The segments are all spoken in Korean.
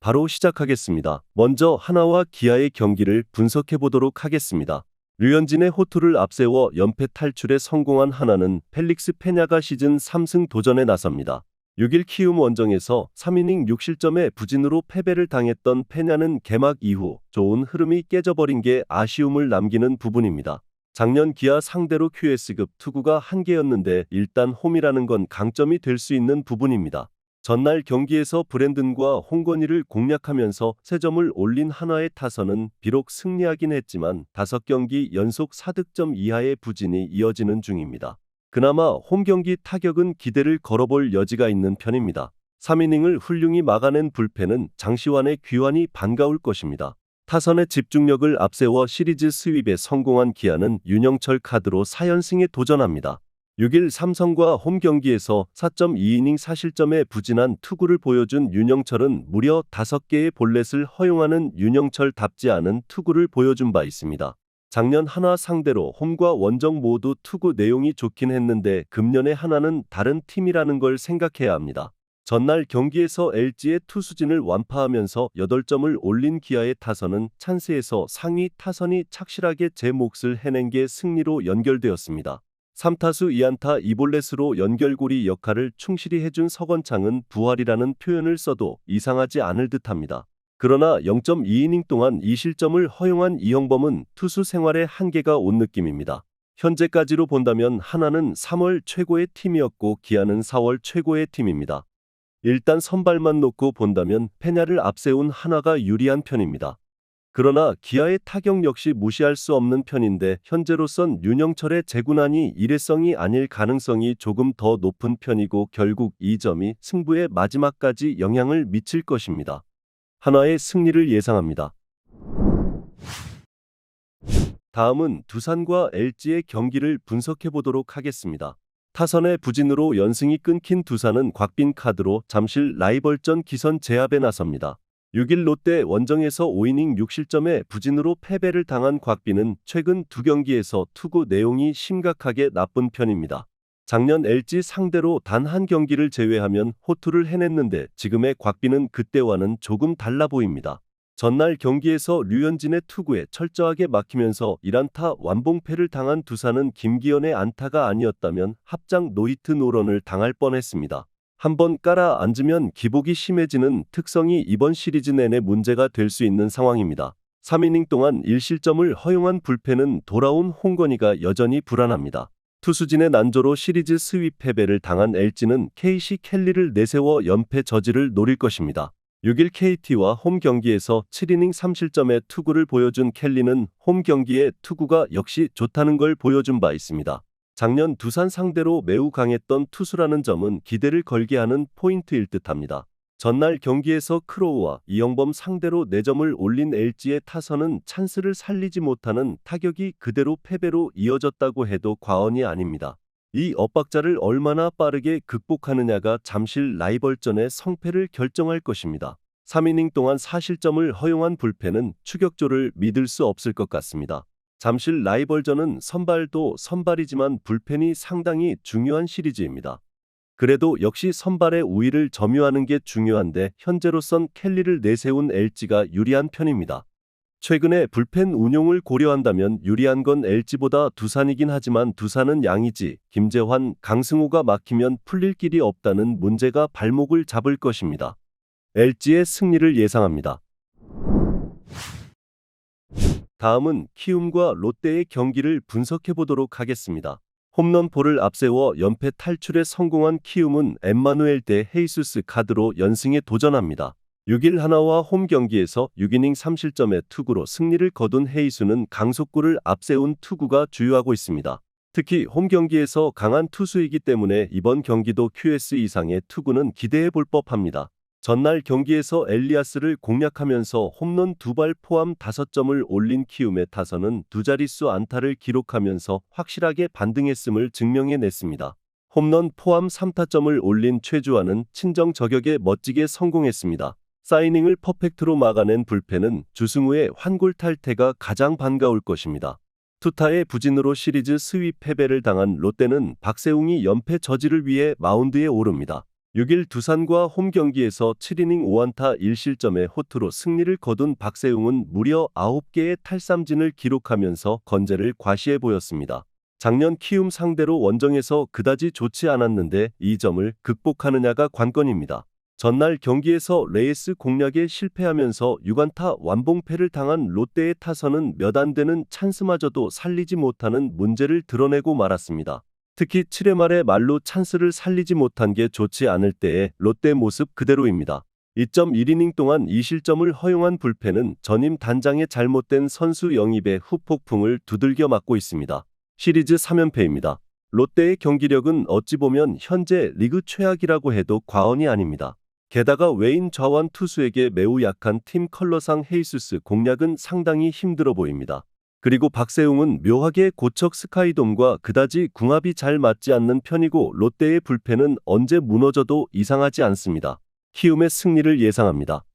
바로 시작하겠습니다. 먼저 하나와 기아의 경기를 분석해 보도록 하겠습니다. 류현진의 호투를 앞세워 연패 탈출에 성공한 하나는 펠릭스 페냐가 시즌 3승 도전에 나섭니다. 6일 키움 원정에서 3이닝 6실점의 부진으로 패배를 당했던 페냐는 개막 이후 좋은 흐름이 깨져버린 게 아쉬움을 남기는 부분입니다. 작년 기아 상대로 QS급 투구가 한계였는데 일단 홈이라는 건 강점이 될 수 있는 부분입니다. 전날 경기에서 브랜든과 홍건희를 공략하면서 3점을 올린 한화의 타선은 비록 승리하긴 했지만 5경기 연속 4득점 이하의 부진이 이어지는 중입니다. 그나마 홈경기 타격은 기대를 걸어볼 여지가 있는 편입니다. 3이닝을 훌륭히 막아낸 불펜은 장시환의 귀환이 반가울 것입니다. 타선의 집중력을 앞세워 시리즈 스윕에 성공한 기아는 윤영철 카드로 4연승에 도전합니다. 6일 삼성과 홈경기에서 4.2이닝 4실점의 부진한 투구를 보여준 윤영철은 무려 5개의 볼넷을 허용하는 윤영철답지 않은 투구를 보여준 바 있습니다. 작년 한화 상대로 홈과 원정 모두 투구 내용이 좋긴 했는데 금년의 한화는 다른 팀이라는 걸 생각해야 합니다. 전날 경기에서 LG의 투수진을 완파하면서 8점을 올린 기아의 타선은 찬스에서 상위 타선이 착실하게 제 몫을 해낸 게 승리로 연결되었습니다. 3타수 2안타 2볼넷으로 연결고리 역할을 충실히 해준 서건창은 부활이라는 표현을 써도 이상하지 않을 듯합니다. 그러나 0.2이닝 동안 2실점을 허용한 이형범은 투수 생활에 한계가 온 느낌입니다. 현재까지로 본다면 하나는 3월 최고의 팀이었고 기아는 4월 최고의 팀입니다. 일단 선발만 놓고 본다면 페냐를 앞세운 한화가 유리한 편입니다. 그러나 기아의 타격 역시 무시할 수 없는 편인데 현재로선 윤영철의 재구난이 일회성이 아닐 가능성이 조금 더 높은 편이고 결국 이 점이 승부의 마지막까지 영향을 미칠 것입니다. 한화의 승리를 예상합니다. 다음은 두산과 LG의 경기를 분석해 보도록 하겠습니다. 타선의 부진으로 연승이 끊긴 두산은 곽빈 카드로 잠실 라이벌전 기선 제압에 나섭니다. 6일 롯데 원정에서 5이닝 6실점의 부진으로 패배를 당한 곽빈은 최근 2경기에서 투구 내용이 심각하게 나쁜 편입니다. 작년 LG 상대로 단 한 경기를 제외하면 호투를 해냈는데 지금의 곽빈은 그때와는 조금 달라 보입니다. 전날 경기에서 류현진의 투구에 철저하게 막히면서 1안타 완봉패를 당한 두산은 김기현의 안타가 아니었다면 합장 노히트 노런을 당할 뻔했습니다. 한번 깔아 앉으면 기복이 심해지는 특성이 이번 시리즈 내내 문제가 될 수 있는 상황입니다. 3이닝 동안 1실점을 허용한 불펜은 돌아온 홍건희가 여전히 불안합니다. 투수진의 난조로 시리즈 스윕 패배를 당한 LG는 KC 켈리를 내세워 연패 저지를 노릴 것입니다. 6일 KT와 홈 경기에서 7이닝 3실점의 투구를 보여준 켈리는 홈 경기의 투구가 역시 좋다는 걸 보여준 바 있습니다. 작년 두산 상대로 매우 강했던 투수라는 점은 기대를 걸게 하는 포인트일 듯합니다. 전날 경기에서 크로우와 이형범 상대로 4점을 올린 LG의 타선은 찬스를 살리지 못하는 타격이 그대로 패배로 이어졌다고 해도 과언이 아닙니다. 이 엇박자를 얼마나 빠르게 극복하느냐가 잠실 라이벌전의 성패를 결정할 것입니다. 3이닝 동안 4실점을 허용한 불펜은 추격조를 믿을 수 없을 것 같습니다. 잠실 라이벌전은 선발도 선발이지만 불펜이 상당히 중요한 시리즈입니다. 그래도 역시 선발의 우위를 점유하는 게 중요한데 현재로선 켈리를 내세운 LG가 유리한 편입니다. 최근에 불펜 운용을 고려한다면 유리한 건 LG보다 두산이긴 하지만 두산은 양의지, 김재환, 강승호가 막히면 풀릴 길이 없다는 문제가 발목을 잡을 것입니다. LG의 승리를 예상합니다. 다음은 키움과 롯데의 경기를 분석해 보도록 하겠습니다. 홈런포를 앞세워 연패 탈출에 성공한 키움은 엠마누엘 대 헤이수스 카드로 연승에 도전합니다. 6일 하나와 홈 경기에서 6이닝 3실점의 투구로 승리를 거둔 헤이수는 강속구를 앞세운 투구가 주요하고 있습니다. 특히 홈 경기에서 강한 투수이기 때문에 이번 경기도 QS 이상의 투구는 기대해 볼 법합니다. 전날 경기에서 엘리아스를 공략하면서 홈런 2발 포함 5점을 올린 키움의 타선은 두 자릿수 안타를 기록하면서 확실하게 반등했음을 증명해냈습니다. 홈런 포함 3타점을 올린 최주환은 친정 저격에 멋지게 성공했습니다. 사이닝을 퍼펙트로 막아낸 불펜은 주승우의 환골 탈퇴가 가장 반가울 것입니다. 투타의 부진으로 시리즈 스윕 패배를 당한 롯데는 박세웅이 연패 저지를 위해 마운드에 오릅니다. 6일 두산과 홈 경기에서 7이닝 5안타 1실점의 호투로 승리를 거둔 박세웅은 무려 9개의 탈삼진을 기록하면서 건재를 과시해 보였습니다. 작년 키움 상대로 원정에서 그다지 좋지 않았는데 이 점을 극복하느냐가 관건입니다. 전날 경기에서 레이스 공략에 실패하면서 6안타 완봉패를 당한 롯데의 타선은 몇 안 되는 찬스마저도 살리지 못하는 문제를 드러내고 말았습니다. 특히 7회 말에 말로 찬스를 살리지 못한 게 좋지 않을 때의 롯데 모습 그대로입니다. 2.1이닝 동안 2실점을 허용한 불펜은 전임 단장의 잘못된 선수 영입의 후폭풍을 두들겨 맞고 있습니다. 시리즈 3연패입니다. 롯데의 경기력은 어찌 보면 현재 리그 최악이라고 해도 과언이 아닙니다. 게다가 외인 좌완 투수에게 매우 약한 팀 컬러상 헤이수스 공략은 상당히 힘들어 보입니다. 그리고 박세웅은 묘하게 고척 스카이돔과 그다지 궁합이 잘 맞지 않는 편이고 롯데의 불펜은 언제 무너져도 이상하지 않습니다. 키움의 승리를 예상합니다.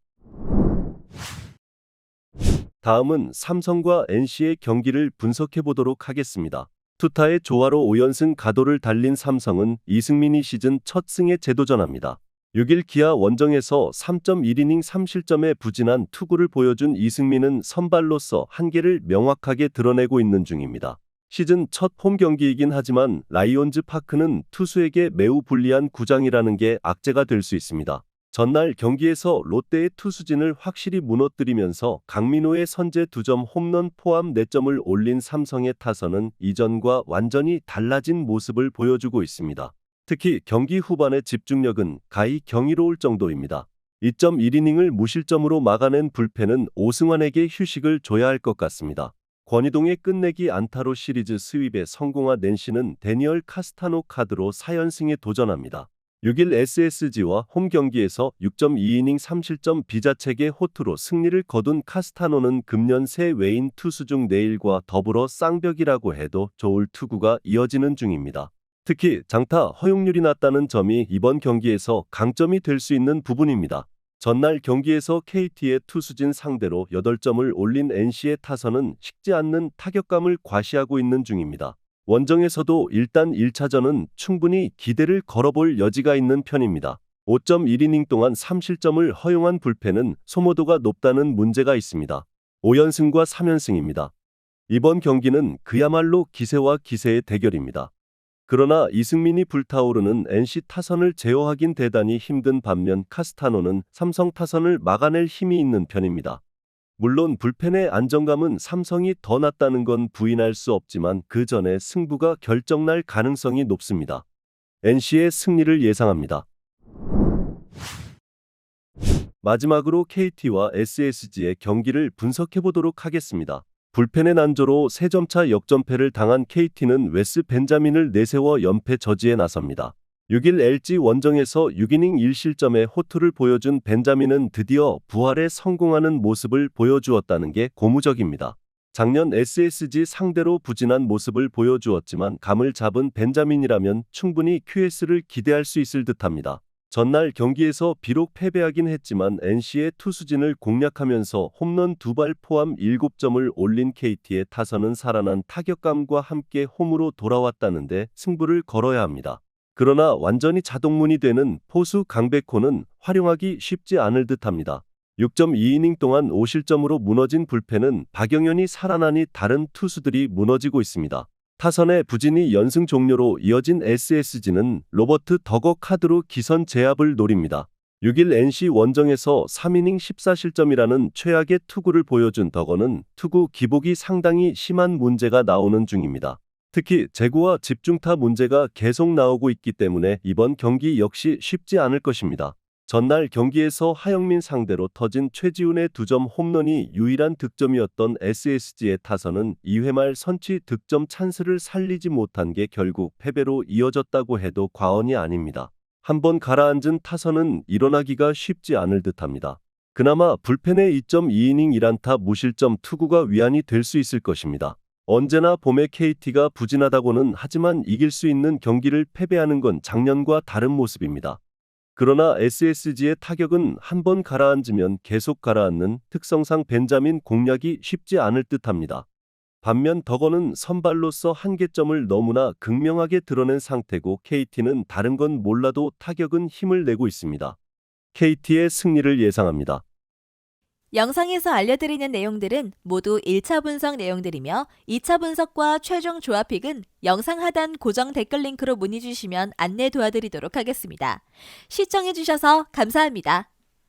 다음은 삼성과 NC의 경기를 분석해 보도록 하겠습니다. 투타의 조화로 5연승 가도를 달린 삼성은 이승민이 시즌 첫 승에 재도전합니다. 6일 기아 원정에서 3.1이닝 3실점의 부진한 투구를 보여준 이승민은 선발로서 한계를 명확하게 드러내고 있는 중입니다. 시즌 첫 홈 경기이긴 하지만 라이온즈 파크는 투수에게 매우 불리한 구장이라는 게 악재가 될 수 있습니다. 전날 경기에서 롯데의 투수진을 확실히 무너뜨리면서 강민호의 선제 2점 홈런 포함 4점을 올린 삼성의 타선은 이전과 완전히 달라진 모습을 보여주고 있습니다. 특히 경기 후반의 집중력은 가히 경이로울 정도입니다. 2.1이닝을 무실점으로 막아낸 불펜은 오승환에게 휴식을 줘야 할 것 같습니다. 권희동의 끝내기 안타로 시리즈 스윕에 성공한 NC는 데니얼 카스타노 카드로 4연승에 도전합니다. 6일 SSG와 홈 경기에서 6.2이닝 3실점 비자책의 호투로 승리를 거둔 카스타노는 금년 새 외인 투수 중 내일과 더불어 쌍벽이라고 해도 좋을 투구가 이어지는 중입니다. 특히 장타 허용률이 낮다는 점이 이번 경기에서 강점이 될 수 있는 부분입니다. 전날 경기에서 KT의 투수진 상대로 8점을 올린 NC의 타선은 식지 않는 타격감을 과시하고 있는 중입니다. 원정에서도 일단 1차전은 충분히 기대를 걸어볼 여지가 있는 편입니다. 5.1이닝 동안 3실점을 허용한 불펜은 소모도가 높다는 문제가 있습니다. 5연승과 3연승입니다. 이번 경기는 그야말로 기세와 기세의 대결입니다. 그러나 이승민이 불타오르는 NC 타선을 제어하긴 대단히 힘든 반면 카스타노는 삼성 타선을 막아낼 힘이 있는 편입니다. 물론 불펜의 안정감은 삼성이 더 낫다는 건 부인할 수 없지만 그 전에 승부가 결정날 가능성이 높습니다. NC의 승리를 예상합니다. 마지막으로 KT와 SSG의 경기를 분석해 보도록 하겠습니다. 불펜의 난조로 3점차 역전패를 당한 KT는 웨스 벤자민을 내세워 연패 저지에 나섭니다. 6일 LG 원정에서 6이닝 1실점의 호투를 보여준 벤자민은 드디어 부활에 성공하는 모습을 보여주었다는 게 고무적입니다. 작년 SSG 상대로 부진한 모습을 보여주었지만 감을 잡은 벤자민이라면 충분히 QS를 기대할 수 있을 듯합니다. 전날 경기에서 비록 패배하긴 했지만 NC의 투수진을 공략하면서 홈런 2발 포함 7점을 올린 KT의 타선은 살아난 타격감과 함께 홈으로 돌아왔다는데 승부를 걸어야 합니다. 그러나 완전히 자동문이 되는 포수 강백호는 활용하기 쉽지 않을 듯합니다. 6.2이닝 동안 5실점으로 무너진 불펜은 박영현이 살아나니 다른 투수들이 무너지고 있습니다. 타선의 부진이 연승 종료로 이어진 SSG는 로버트 더거 카드로 기선 제압을 노립니다. 6일 NC 원정에서 3이닝 14실점이라는 최악의 투구를 보여준 더거는 투구 기복이 상당히 심한 문제가 나오는 중입니다. 특히 제구와 집중타 문제가 계속 나오고 있기 때문에 이번 경기 역시 쉽지 않을 것입니다. 전날 경기에서 하영민 상대로 터진 최지훈의 2점 홈런이 유일한 득점이었던 SSG의 타선은 2회 말 선취 득점 찬스를 살리지 못한 게 결국 패배로 이어졌다고 해도 과언이 아닙니다. 한번 가라앉은 타선은 일어나기가 쉽지 않을 듯합니다. 그나마 불펜의 2.2이닝 1안타 무실점 투구가 위안이 될 수 있을 것입니다. 언제나 봄에 KT가 부진하다고는 하지만 이길 수 있는 경기를 패배하는 건 작년과 다른 모습입니다. 그러나 SSG의 타격은 한번 가라앉으면 계속 가라앉는 특성상 벤자민 공략이 쉽지 않을 듯합니다. 반면 덕원은 선발로서 한계점을 너무나 극명하게 드러낸 상태고 KT는 다른 건 몰라도 타격은 힘을 내고 있습니다. KT의 승리를 예상합니다. 영상에서 알려드리는 내용들은 모두 1차 분석 내용들이며 2차 분석과 최종 조합픽은 영상 하단 고정 댓글 링크로 문의 주시면 안내 도와드리도록 하겠습니다. 시청해주셔서 감사합니다.